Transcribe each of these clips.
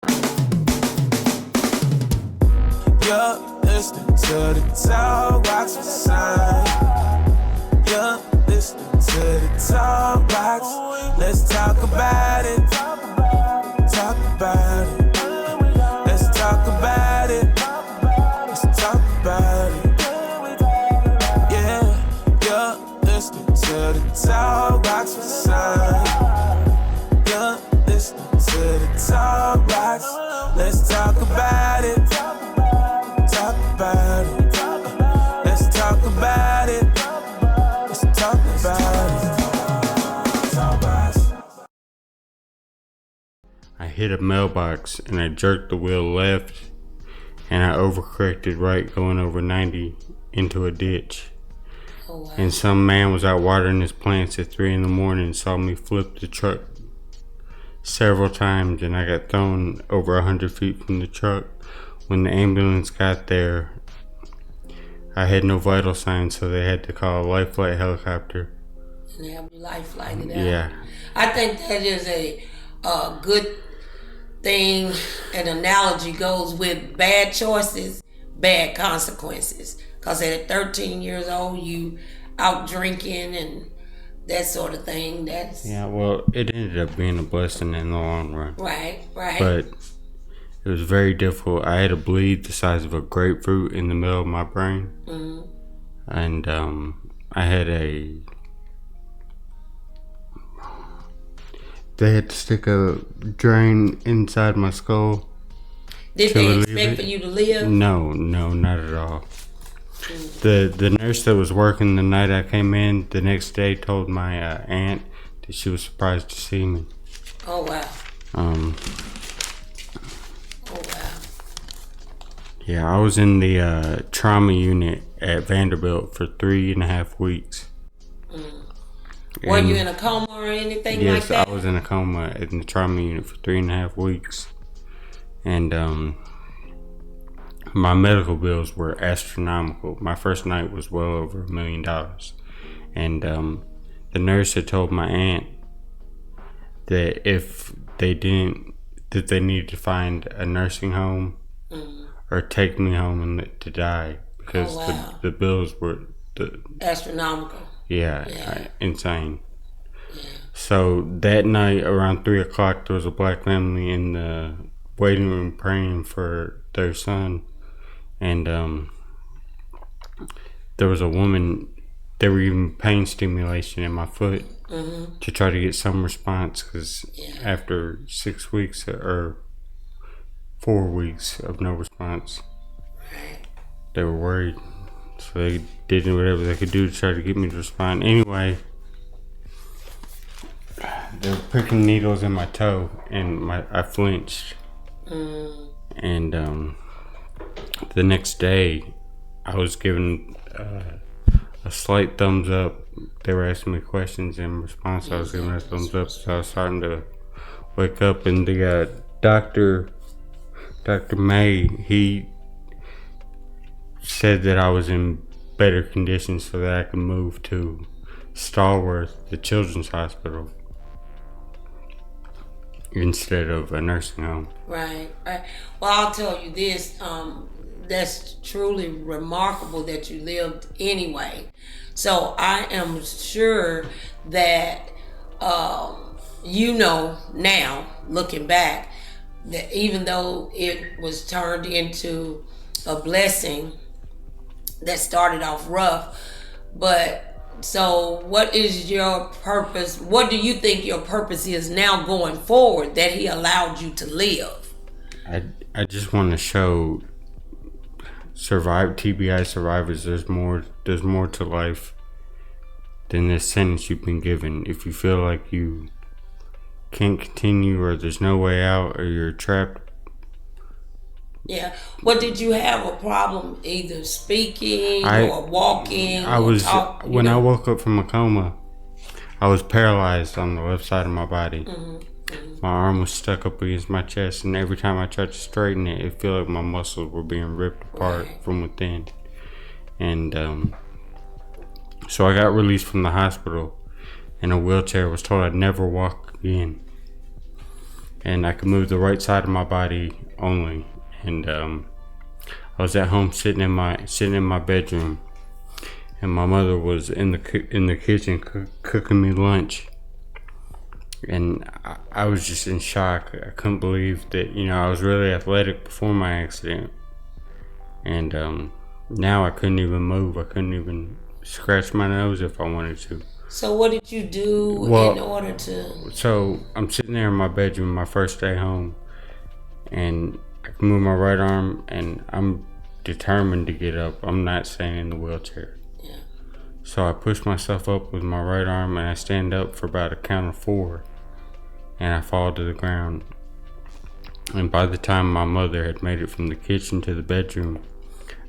You're listening to the TalkBox Show. You're listening to the TalkBox. Let's talk about it. Talk about it. Let's talk about it. Let's talk about it. Yeah, you're listening to the TalkBox Show. You're listening to the TalkBox. Let's talk about it. Talk about it. Let's talk about it. Let's talk about it. I hit a mailbox and I jerked the wheel left and I overcorrected right going over 90 into a ditch. Oh, wow. And some man was out watering his plants at 3 in the morning and saw me flip the truck several times, and I got thrown over 100 feet from the truck. When the ambulance got there, I had no vital signs, so they had to call a life flight helicopter. And have your life flighted out. Yeah. I think that is a good thing. An analogy goes with bad choices, bad consequences. Because at 13 years old, you out drinking and that sort of thing. Yeah, well, it ended up being a blessing in the long run. Right. But it was very difficult. I had a bleed the size of a grapefruit in the middle of my brain. Mm-hmm. And I had they had to stick a drain inside my skull. Did they expect for you to live? No, not at all. The nurse that was working the night I came in, the next day told my aunt that she was surprised to see me. Oh, wow. Oh, wow. Yeah, I was in the trauma unit at Vanderbilt for 3.5 weeks. Were you in a coma or anything like that? Yes, I was in a coma in the trauma unit for 3.5 weeks. And my medical bills were astronomical. My first night was well over $1 million. And the nurse had told my aunt that if they didn't, that they needed to find a nursing home or take me home and to die, because the bills were astronomical. Yeah. Insane. Yeah. So that night around 3 o'clock, there was a black family in the waiting room praying for their son. And there was a woman, they were giving pain stimulation in my foot to try to get some response, because after 6 weeks or 4 weeks of no response, they were worried. So they did whatever they could do to try to get me to respond. Anyway, they were pricking needles in my toe, and I flinched. And the next day, I was given a slight thumbs up. They were asking me questions. In response, I was giving a thumbs up. So I was starting to wake up, and the Dr. May, he said that I was in better condition so that I could move to Stallworth, the children's hospital, instead of a nursing home. Right. Well, I'll tell you this, that's truly remarkable that you lived anyway. So I am sure that you know now, looking back, that even though it was turned into a blessing that started off rough, but so what is your purpose? What do you think your purpose is now going forward that he allowed you to live? I just want to show TBI survivors there's more to life than this sentence you've been given. If you feel like you can't continue, or there's no way out, or you're trapped. Yeah. Well, did you have a problem either speaking or walking? I woke up from a coma, I was paralyzed on the left side of my body. My arm was stuck up against my chest, and every time I tried to straighten it, it felt like my muscles were being ripped apart from within. And so I got released from the hospital in a wheelchair. Was told I'd never walk again. and I could move the right side of my body only. And I was at home sitting in my bedroom, and my mother was in the kitchen cooking me lunch, and I was just in shock. I couldn't believe that I was really athletic before my accident, and now I couldn't even move. I couldn't even scratch my nose if I wanted to. So what did you do in order to? So I'm sitting there in my bedroom, my first day home, and I can move my right arm, and I'm determined to get up. I'm not staying in the wheelchair. Yeah. So I push myself up with my right arm, and I stand up for about a count of 4, and I fall to the ground. And by the time my mother had made it from the kitchen to the bedroom,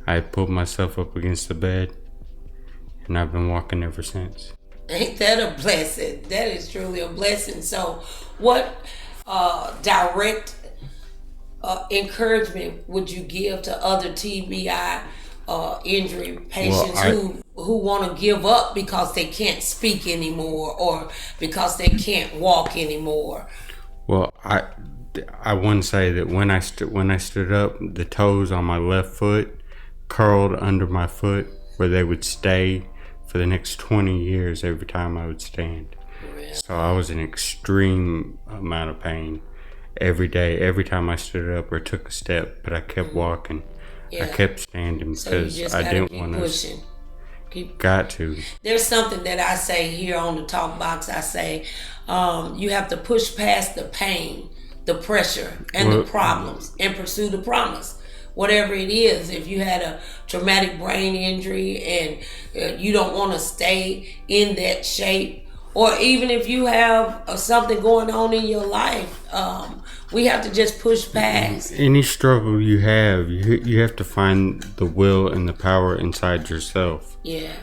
I had pulled myself up against the bed, and I've been walking ever since. Ain't that a blessing? That is truly a blessing. So what direct encouragement would you give to other TBI injury patients who want to give up because they can't speak anymore or because they can't walk anymore? Well, I want to say that when I stood up, the toes on my left foot curled under my foot where they would stay for the next 20 years every time I would stand. Really? So I was in extreme amount of pain every day, every time I stood up or took a step, but I kept walking. Yeah. I kept standing because I didn't want to. Got to. There's something that I say here on the TalkBox. I say you have to push past the pain, the pressure, and the problems and pursue the promise. Whatever it is, if you had a traumatic brain injury and you don't want to stay in that shape, or even if you have something going on in your life, we have to just push past. Any struggle you have, you have to find the will and the power inside yourself. Yeah.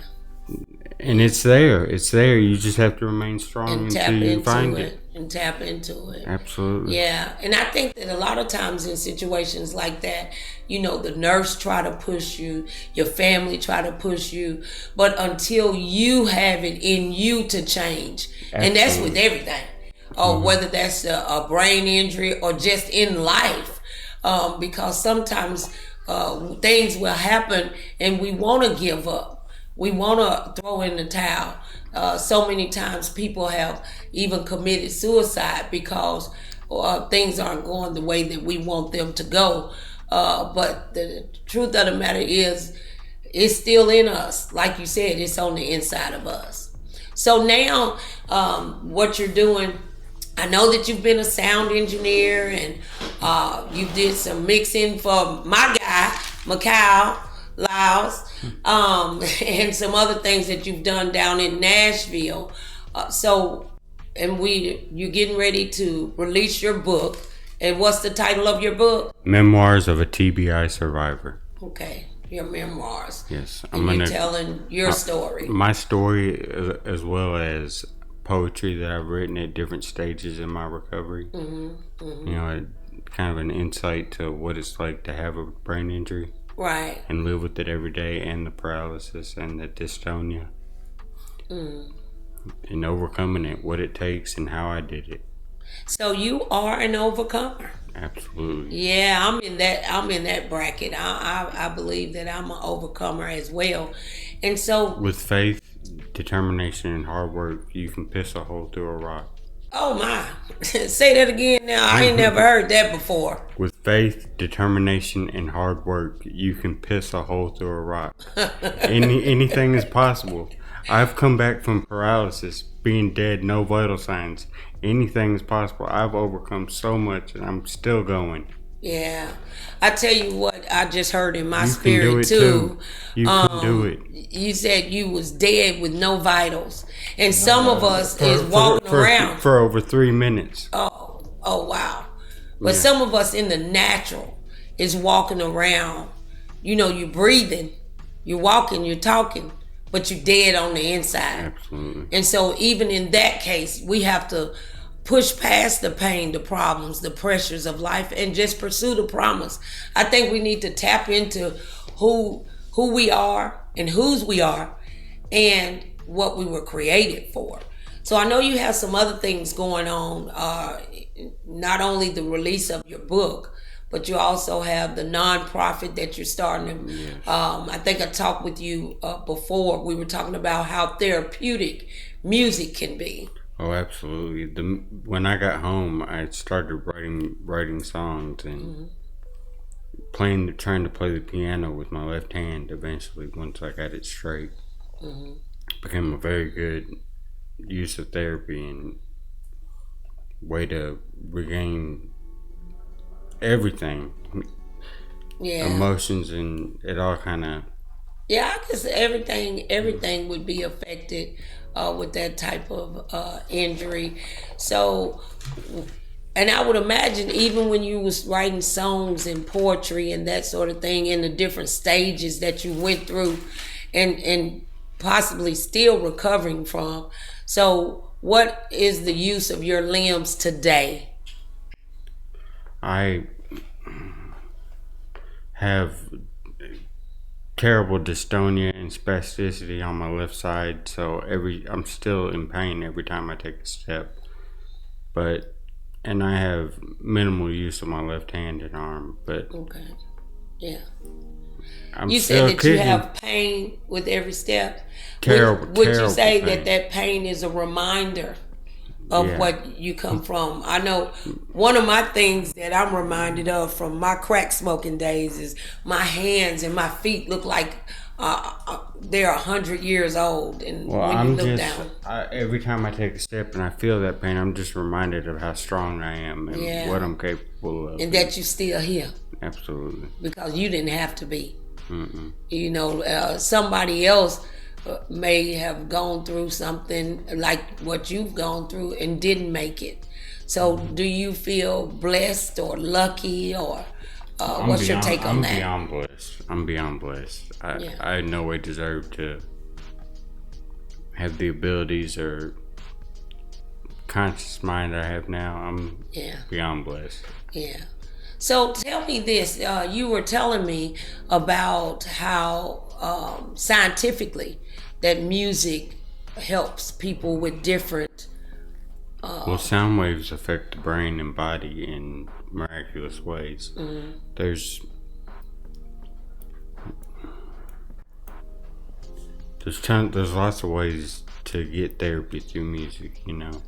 And it's there. It's there. You just have to remain strong until you find it. And tap into it. Absolutely. Yeah. And I think that a lot of times in situations like that, the nurse try to push you, your family try to push you, but until you have it in you to change. Absolutely. And that's with everything. Or whether that's a brain injury or just in life. Because sometimes things will happen and we want to give up. We want to throw in the towel. So many times people have even committed suicide because things aren't going the way that we want them to go. But the truth of the matter is, it's still in us. Like you said, it's on the inside of us. So now, what you're doing, I know that you've been a sound engineer and you did some mixing for my guy, Mikhail Laos, and some other things that you've done down in Nashville. You're getting ready to release your book. And what's the title of your book? Memoirs of a TBI Survivor. Okay, your memoirs. Yes, you're telling your story. My story, as well as poetry that I've written at different stages in my recovery. Kind of an insight to what it's like to have a brain injury. Right. And live with it every day, and the paralysis and the dystonia. And overcoming it, what it takes and how I did it. So you are an overcomer. Absolutely. Yeah, I'm in that bracket. I believe that I'm an overcomer as well. And so with faith, determination, and hard work, you can piss a hole through a rock. Oh my. Say that again now. I ain't never heard that before. With faith, determination, and hard work, you can piss a hole through a rock. Anything is possible. I've come back from paralysis, being dead, no vital signs. Anything is possible. I've overcome so much and I'm still going. Yeah. I tell you what, I just heard in my spirit too. You can do it. You said you was dead with no vitals. And some of us is walking around. For over 3 minutes. Oh wow. But some of us in the natural is walking around. You're breathing, you're walking, you're talking, but you're dead on the inside. Absolutely. And so even in that case, we have to push past the pain, the problems, the pressures of life, and just pursue the promise. I think we need to tap into who we are and whose we are and what we were created for. So I know you have some other things going on not only the release of your book, but you also have the nonprofit that you're starting. Yes. I think I talked with you before. We were talking about how therapeutic music can be. Oh, absolutely. When I got home, I started writing songs and trying to play the piano with my left hand. Eventually, once I got it straight, became a very good use of therapy and way to regain everything, emotions, and it all kind of. Yeah, I guess everything would be affected with that type of injury. So, and I would imagine even when you was writing songs and poetry and that sort of thing in the different stages that you went through, and possibly still recovering from. So, what is the use of your limbs today? I have terrible dystonia and spasticity on my left side, so I'm still in pain every time I take a step. And I have minimal use of my left hand and arm, but okay, yeah. I'm you still said that kicking. You have pain with every step. Terrible. Would you terrible say pain. that pain is a reminder of Yeah. what you come from? I know one of my things that I'm reminded of from my crack smoking days is my hands and my feet look like they're 100 years old. And when you look down, every time I take a step and I feel that pain, I'm just reminded of how strong I am and what I'm capable of. And that you're still here. Absolutely. Because you didn't have to be. You know, somebody else may have gone through something like what you've gone through and didn't make it. So do you feel blessed or lucky, or what's your take on that? I'm beyond blessed. I in no way deserve to have the abilities or conscious mind I have now. I'm beyond blessed. Yeah. So tell me this, you were telling me about how scientifically that music helps people with different... well, sound waves affect the brain and body in miraculous ways. There's lots of ways to get therapy through music, you know.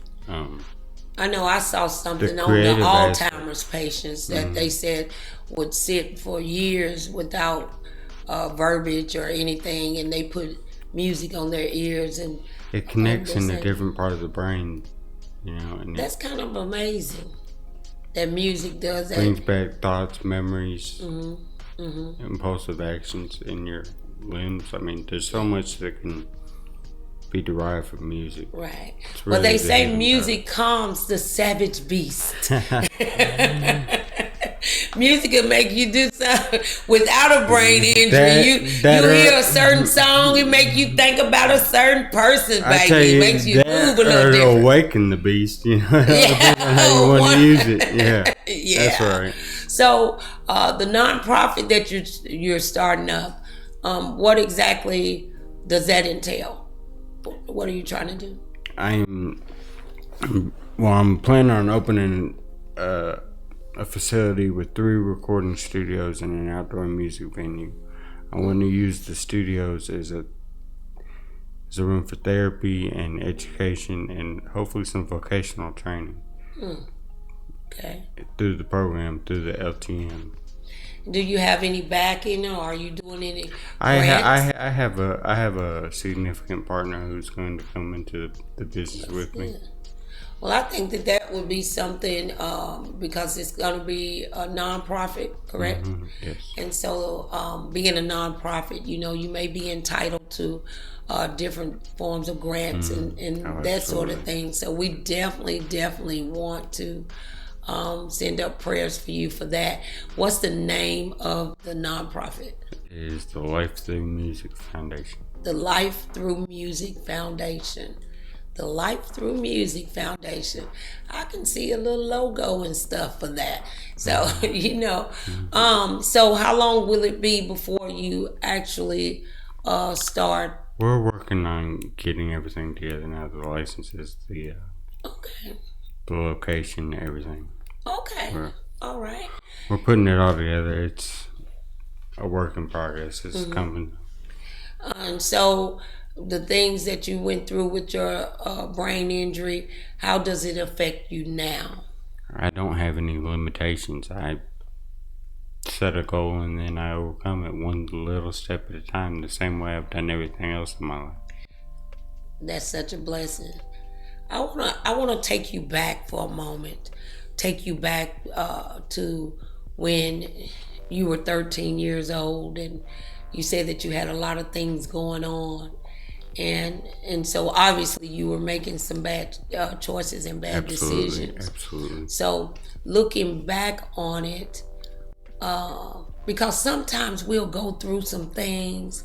I know I saw something on the Alzheimer's patients that they said would sit for years without verbiage or anything, and they put music on their ears, and it connects in a different part of the brain, you know. And that's kind of amazing that music does that. Brings back thoughts, memories, impulsive actions in your limbs. I mean, there's so much that can be derived from music. Right. Really they say music calms the savage beast. Music will make you do something without a brain injury. You hear a certain song, it make you think about a certain person, baby. It makes you move a little different. Awaken the beast, you know. How you want to use it. Yeah. That's right. So the nonprofit that you're starting up, what exactly does that entail? What are you trying to do? I'm planning on opening a facility with 3 recording studios and an outdoor music venue. I want to use the studios as a room for therapy and education and hopefully some vocational training. Okay. Through the program, through the LTM. Do you have any backing, or are you doing any grants? I have a significant partner who's going to come into the business with me. Well, I think that would be something because it's going to be a nonprofit, correct? Yes. And so being a nonprofit, you know, you may be entitled to different forms of grants and that sort of thing. So we definitely want to send up prayers for you for that. What's the name of the nonprofit? It is the Life Through Music Foundation. The Life Through Music Foundation. The Life Through Music Foundation. I can see a little logo and stuff for that. So, you know, so how long will it be before you actually start? We're working on getting everything together now. The licenses, Okay. the location, everything. Okay. All right. We're putting it all together. It's a work in progress. It's coming. And so the things that you went through with your brain injury, how does it affect you now? I don't have any limitations. I set a goal and then I overcome it one little step at a time, the same way I've done everything else in my life. That's such a blessing. I wanna take you back for a moment. Take you back to when you were 13 years old, and you said that you had a lot of things going on, and so obviously you were making some bad choices and bad decisions. Absolutely. So looking back on it, because sometimes we'll go through some things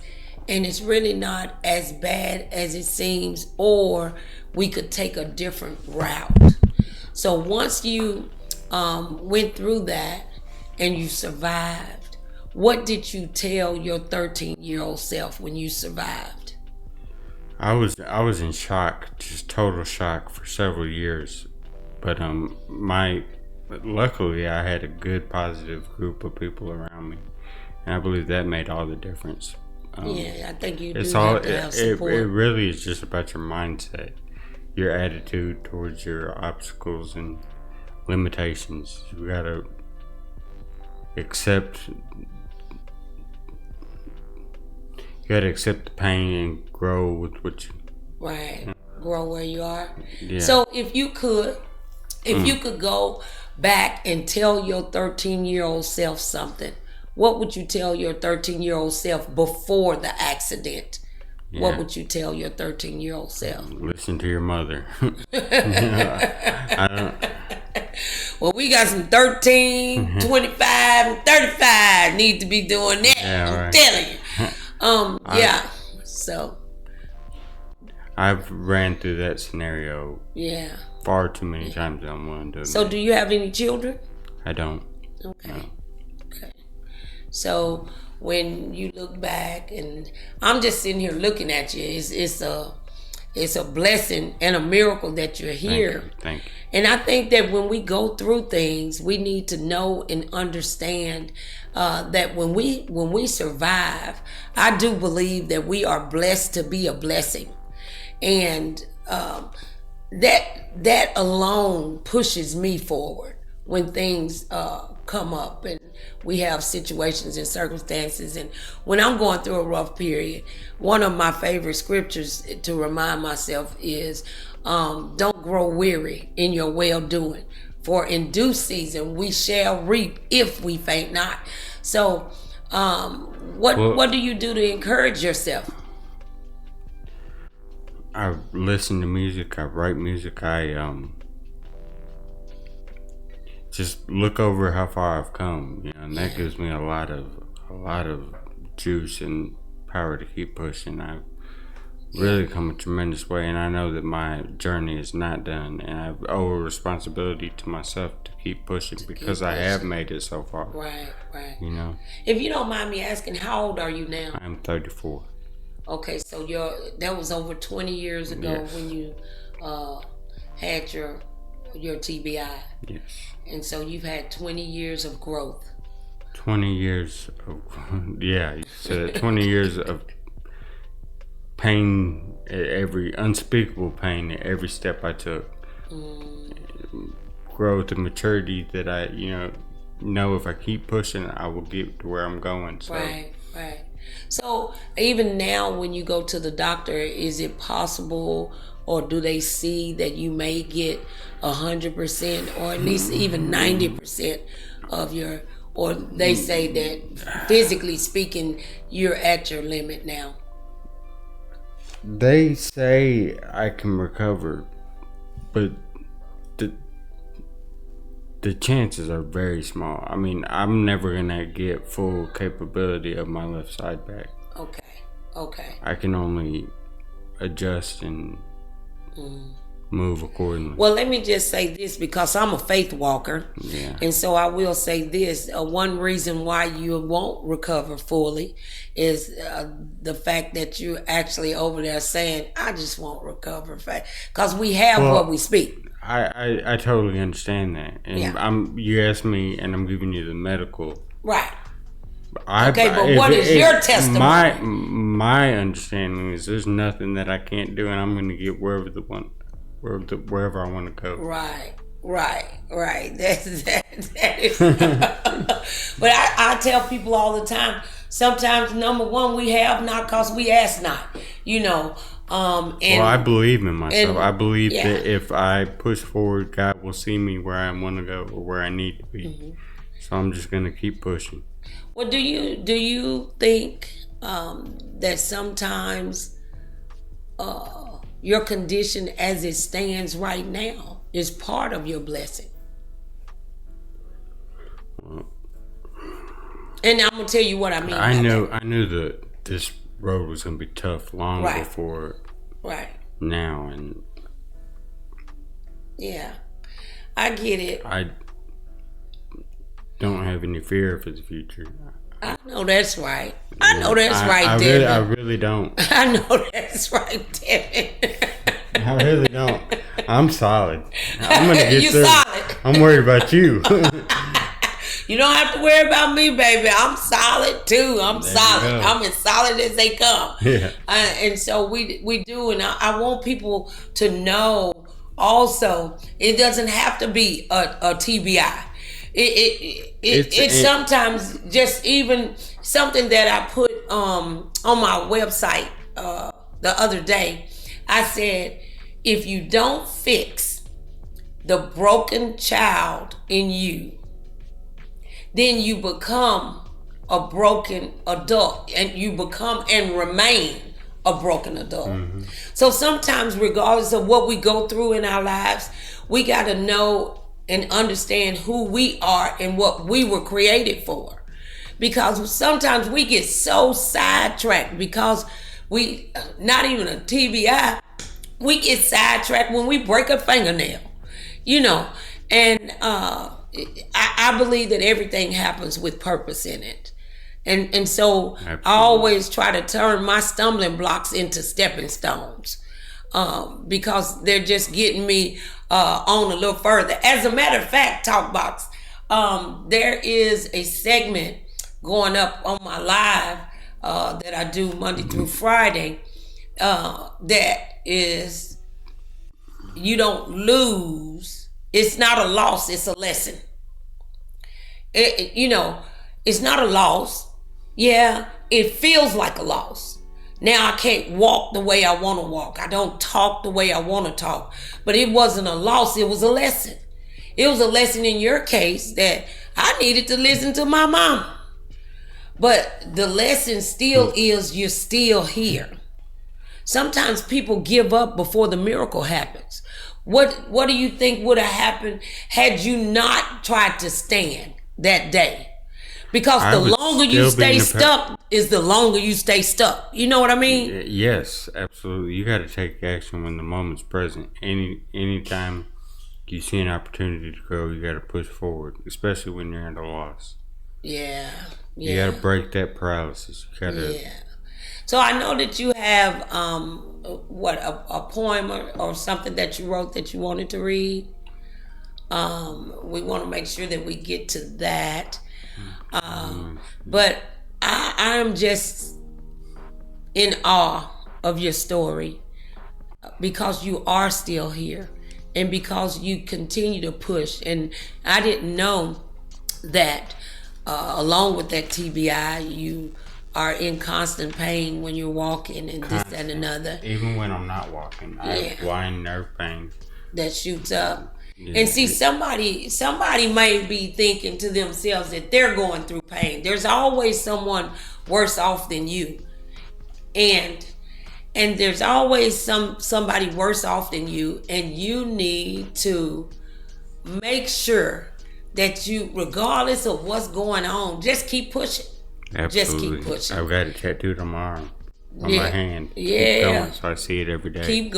and it's really not as bad as it seems, or we could take a different route. So once you went through that and you survived, what did you tell your 13-year-old self when you survived? I was in shock, just total shock for several years. But luckily I had a good positive group of people around me, and I believe that made all the difference. I think you do It's have to have support. It really is just about your mindset, your attitude towards your obstacles and limitations. You gotta accept the pain and grow with what you Grow where you are. Yeah. So if you could go back and tell your 13-year-old self something, what would you tell your 13-year-old self before the accident? Yeah. What would you tell your 13-year-old self? Listen to your mother. Well, we got some 13, 25, and 35 need to be doing that. Yeah, I'm telling you. So I've ran through that scenario far too many times. I'm willing to admit. So do you have any children? I don't. Okay. No. Okay. So when you look back, and I'm just sitting here looking at you, it's a blessing and a miracle that you're here. Thank you. And I think that when we go through things, we need to know and understand that when we survive, I do believe that we are blessed to be a blessing, and that alone pushes me forward when things come up and we have situations and circumstances. And when I'm going through a rough period, one of my favorite scriptures to remind myself is, don't grow weary in your well-doing, for in due season we shall reap if we faint not. So what do you do to encourage yourself? I listen to music. I write music. I just look over how far I've come, and that gives me a lot of juice and power to keep pushing. I've really come a tremendous way, and I know that my journey is not done, and I owe a responsibility to myself to keep pushing because I have made it so far. Right. If you don't mind me asking, how old are you now? I'm 34. Okay, so that was over 20 years ago when you had your TBI. Yes. And so you've had 20 years of growth. 20 years of, you said 20 years of pain, every unspeakable pain at every step I took. Growth and maturity that I, know if I keep pushing, I will get to where I'm going. So. Right. So even now when you go to the doctor, is it possible, or do they see that you may get 100% or at least even 90% of your, or they say that physically speaking, you're at your limit now? They say I can recover, but the chances are very small. I mean, I'm never gonna get full capability of my left side back. Okay. I can only adjust and move accordingly. Well, let me just say this, because I'm a faith walker. Yeah. And so I will say this. One reason why you won't recover fully is the fact that you're actually over there saying, I just won't recover. Because we have what we speak. I totally understand that, and you asked me, and I'm giving you the medical. Right. Okay, but what is your testimony? My understanding is there's nothing that I can't do, and I'm going to get wherever I want to go. Right. That is. But I tell people all the time. Sometimes, number one, we have not because we ask not. And I believe in myself. I believe that if I push forward, God will see me where I want to go or where I need to be. Mm-hmm. So I'm just going to keep pushing. Well, do you think that sometimes your condition as it stands right now is part of your blessing? And I'm gonna tell you what I mean. I knew that this road was gonna be tough long before now, and I get it. I don't have any fear for the future. I know that's right. Devin. I really don't. I know that's right, Devin. I really don't. I'm solid. I'm gonna get you through. Solid. I'm worried about you. You don't have to worry about me, baby. I'm solid too. I'm solid. I'm as solid as they come. Yeah. And so we do, and I want people to know also it doesn't have to be a TBI. It's sometimes just even something that I put on my website the other day. I said, if you don't fix the broken child in you, then you become a broken adult, and you become and remain a broken adult. Mm-hmm. So sometimes, regardless of what we go through in our lives, we got to know and understand who we are and what we were created for. Because sometimes we get so sidetracked because we, not even a TBI, we get sidetracked when we break a fingernail, and I believe that everything happens with purpose in it. And so Absolutely. I always try to turn my stumbling blocks into stepping stones. Because they're just getting me on a little further. As a matter of fact, TalkBox, there is a segment going up on my live that I do Monday through Friday that is, you don't lose. It's not a loss, it's a lesson. It's not a loss. Yeah, it feels like a loss. Now I can't walk the way I want to walk. I don't talk the way I want to talk. But it wasn't a loss. It was a lesson. It was a lesson in your case that I needed to listen to my mama. But the lesson still is you're still here. Sometimes people give up before the miracle happens. What do you think would have happened had you not tried to stand that day? Because the longer you stay stuck is the longer you stay stuck. You know what I mean? Yes, absolutely. You got to take action when the moment's present. Anytime you see an opportunity to grow, you got to push forward, especially when you're at a loss. Yeah. You got to break that paralysis. You got to. Yeah. So I know that you have a poem or something that you wrote that you wanted to read. We want to make sure that we get to that. But I am just in awe of your story because you are still here and because you continue to push. And I didn't know that along with that TBI, you are in constant pain when you're walking and this, that, and another. Even when I'm not walking, I have blind nerve pain that shoots up. Yeah. And see, somebody may be thinking to themselves that they're going through pain. There's always someone worse off than you, and there's always somebody worse off than you, and you need to make sure that you, regardless of what's going on, just keep pushing. Absolutely. Just keep pushing. I've got it tattooed on my arm. On my hand. Yeah. Keep going, so I see it every day. Keep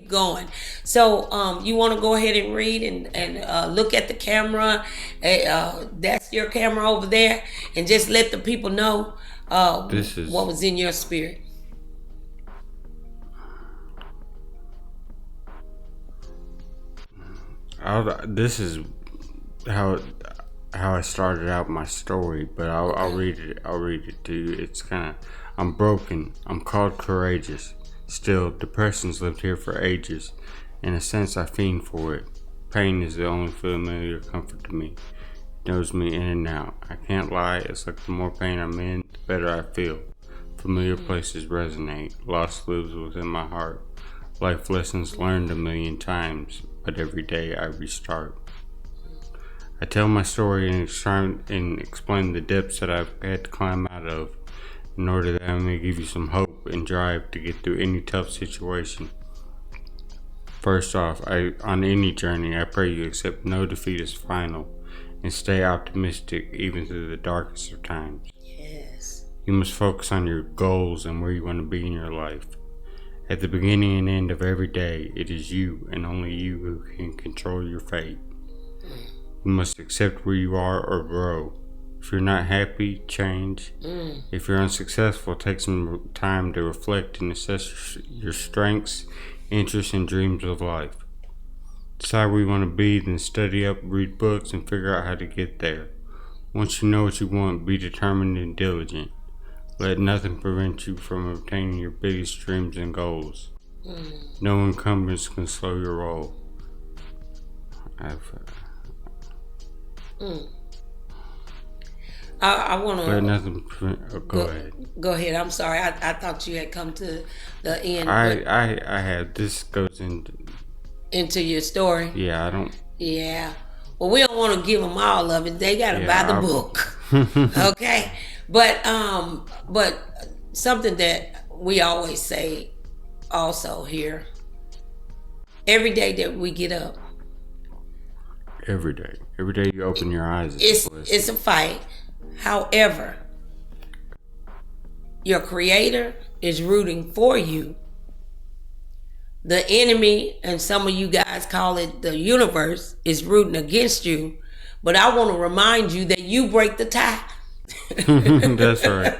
going. So you want to go ahead and read and look at the camera. That's your camera over there. And just let the people know what was in your spirit. This is how I started out my story, but I'll read it. I'll read it to you. It's kind of, I'm broken. I'm called courageous. Still, depression's lived here for ages. In a sense, I fiend for it. Pain is the only familiar comfort to me. It knows me in and out. I can't lie. It's like the more pain I'm in, the better I feel. Familiar places resonate. Loss lives within my heart. Life lessons learned a million times, but every day I restart. I tell my story and explain the depths that I've had to climb out of in order that I may give you some hope and drive to get through any tough situation. First off, on any journey, I pray you accept no defeat as final and stay optimistic even through the darkest of times. Yes. You must focus on your goals and where you want to be in your life. At the beginning and end of every day, it is you and only you who can control your fate. You must accept where you are or grow. If you're not happy, change. If you're unsuccessful, take some time to reflect and assess your strengths, interests, and dreams of life. Decide where you want to be, then study up, read books, and figure out how to get there. Once you know what you want, be determined and diligent. Let nothing prevent you from obtaining your biggest dreams and goals. No encumbrance can slow your roll. I want to let nothing prevent. Go ahead. Go ahead. I'm sorry. I thought you had come to the end. I have. This goes into your story. Yeah, I don't. Yeah. Well, we don't want to give them all of it. They got to buy the book. Okay. But something that we always say also here. Every day that we get up. Every day you open your eyes. It's a fight. However, your creator is rooting for you. The enemy, and some of you guys call it the universe, is rooting against you. But I want to remind you that you break the tie. That's right.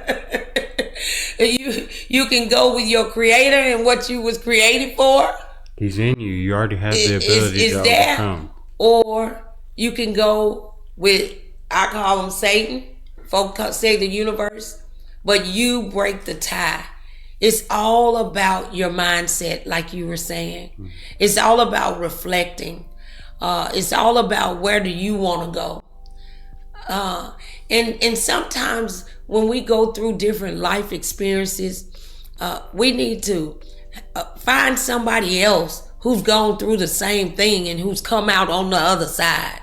You can go with your creator and what you was created for. He's in you. You already have the ability to overcome. Or you can go with, I call him Satan. Folks say the universe. But you break the tie. It's all about your mindset, like you were saying. It's all about reflecting. It's all about where do you want to go. And sometimes when we go through different life experiences, we need to find somebody else who's gone through the same thing and who's come out on the other side.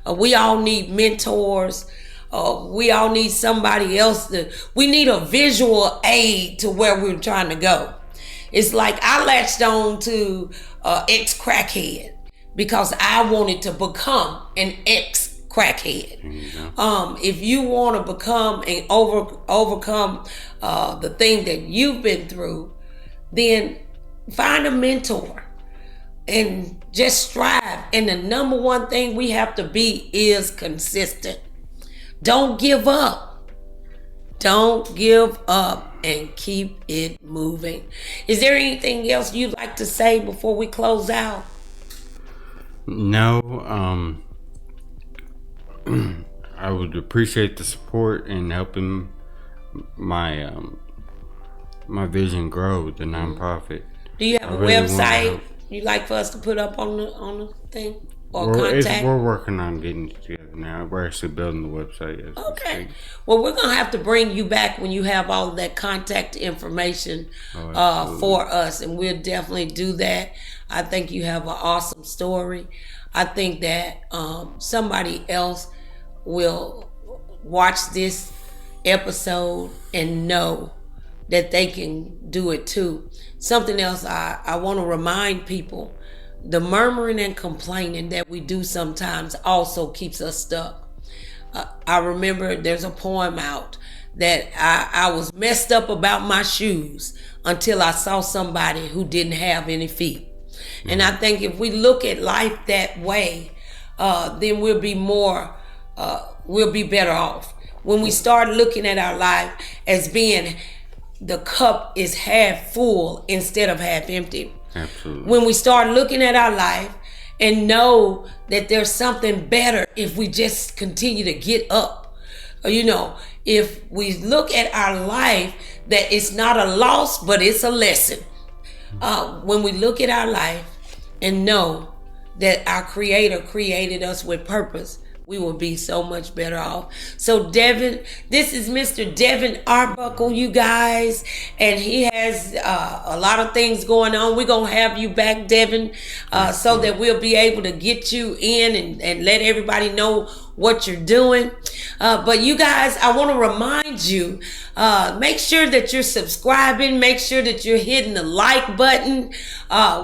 We all need mentors. We all need somebody else. We need a visual aid to where we're trying to go. It's like I latched on to ex-crackhead because I wanted to become an ex-crackhead. If you want to become and overcome the thing that you've been through, then find a mentor and just strive. And the number one thing we have to be is consistent. Don't give up. Don't give up and keep it moving. Is there anything else you'd like to say before we close out? No. I would appreciate the support in helping my my vision grow, the nonprofit. Do you have a website you'd like for us to put up on the thing? Or contact? We're working on getting it together now. We're actually building the website. Okay. Well, we're going to have to bring you back when you have all of that contact information for us. And we'll definitely do that. I think you have an awesome story. I think that somebody else will watch this episode and know that they can do it too. Something else I want to remind people. The murmuring and complaining that we do sometimes also keeps us stuck. I remember there's a poem out that I was messed up about my shoes until I saw somebody who didn't have any feet. And I think if we look at life that way, then we'll be better off. When we start looking at our life as being the cup is half full instead of half empty. Absolutely. When we start looking at our life and know that there's something better if we just continue to get up. You know, if we look at our life, that it's not a loss, but it's a lesson. When we look at our life and know that our Creator created us with purpose, we will be so much better off. So Devin, this is Mr. Devin Arbuckle, you guys, and he has a lot of things going on. We're going to have you back, Devin, so that we'll be able to get you in and let everybody know what you're doing. But you guys, I want to remind you, make sure that you're subscribing, make sure that you're hitting the like button.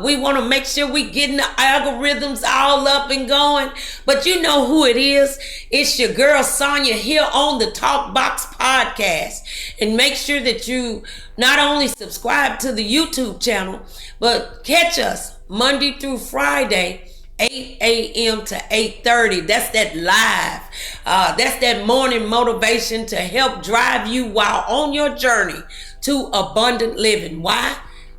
We want to make sure we're getting the algorithms all up and going. But you know who it is. It's your girl Sonia here on the TalkBox podcast. And make sure that you not only subscribe to the YouTube channel, but catch us Monday through Friday, 8 a.m. to 8:30. That's that live. That's that morning motivation to help drive you while on your journey to abundant living. Why?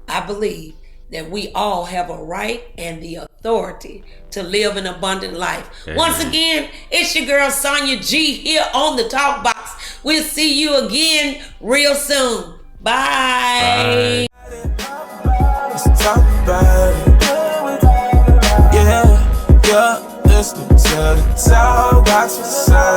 I believe that we all have a right and the authority to live an abundant life. Amen. Once again, it's your girl Sonia G here on the Talk Box. We'll see you again real soon. Bye. Let's talk about it. Yeah, you're listening to the TalkBox Show.